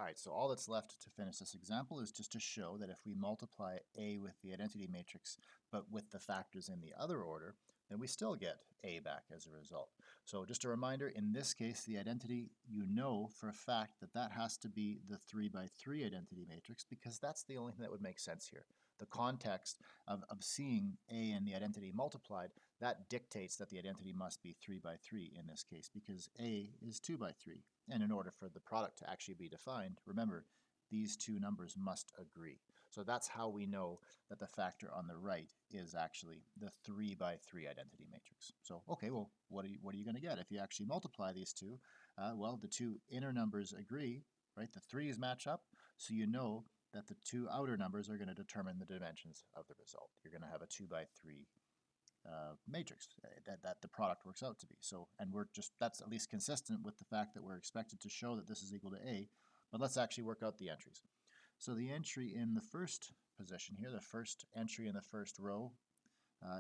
All right, so all that's left to finish this example is just to show that if we multiply A with the identity matrix, but with the factors in the other order, then we still get A back as a result. So just a reminder, in this case, the identity, you know for a fact that that has to be the 3 by 3 identity matrix because that's the only thing that would make sense here. The context of seeing A and the identity multiplied, that dictates that the identity must be 3 by 3 in this case because A is 2 by 3. And in order for the product to actually be defined, remember, these two numbers must agree. So that's how we know that the factor on the right is actually the 3 by 3 identity matrix. So, okay, well, what are you going to get? If you actually multiply these two, well, the two inner numbers agree, right? The 3's match up, so you know that the two outer numbers are going to determine the dimensions of the result. You're going to have a 2 by 3 matrix that the product works out to be. So, and that's at least consistent with the fact that we're expected to show that this is equal to A, but let's actually work out the entries. So the entry in the first position here, the first entry in the first row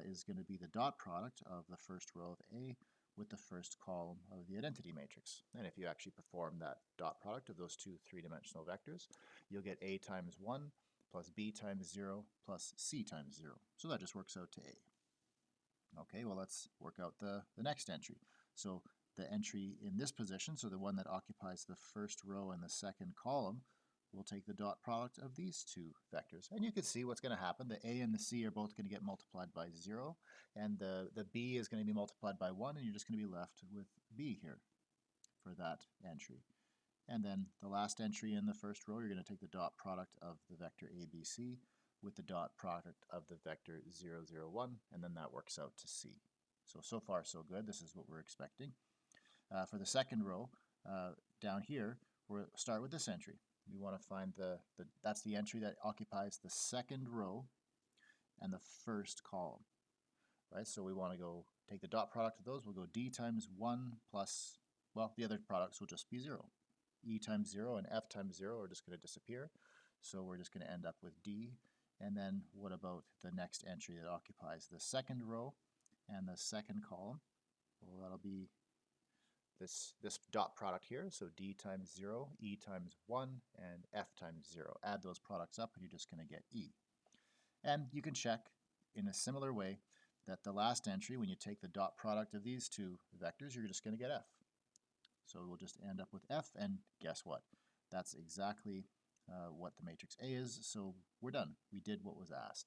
is going to be the dot product of the first row of A with the first column of the identity matrix. And if you actually perform that dot product of those two three-dimensional vectors, you'll get A times 1 plus B times 0 plus C times 0. So that just works out to A. Okay, well, let's work out the next entry. So the entry in this position, so the one that occupies the first row and the second column, we'll take the dot product of these two vectors. And you can see what's going to happen. The A and the C are both going to get multiplied by 0, and the B is going to be multiplied by 1, and you're just going to be left with B here for that entry. And then the last entry in the first row, you're going to take the dot product of the vector ABC with the dot product of the vector 0, 0, 1, and then that works out to C. So far so good. This is what we're expecting. For the second row, down here, we'll start with this entry. We want to find that's the entry that occupies the second row and the first column, right? So we want to go take the dot product of those. We'll go D times 1 plus, well, the other products will just be 0. E times 0 and F times 0 are just going to disappear. So we're just going to end up with D. And then what about the next entry that occupies the second row and the second column? Well, that'll be this dot product here. So D times 0, E times 1, and F times 0. Add those products up and you're just going to get E. And you can check in a similar way that the last entry, when you take the dot product of these two vectors, you're just going to get F. So we'll just end up with F, and guess what? That's exactly what the matrix A is, so we're done. We did what was asked.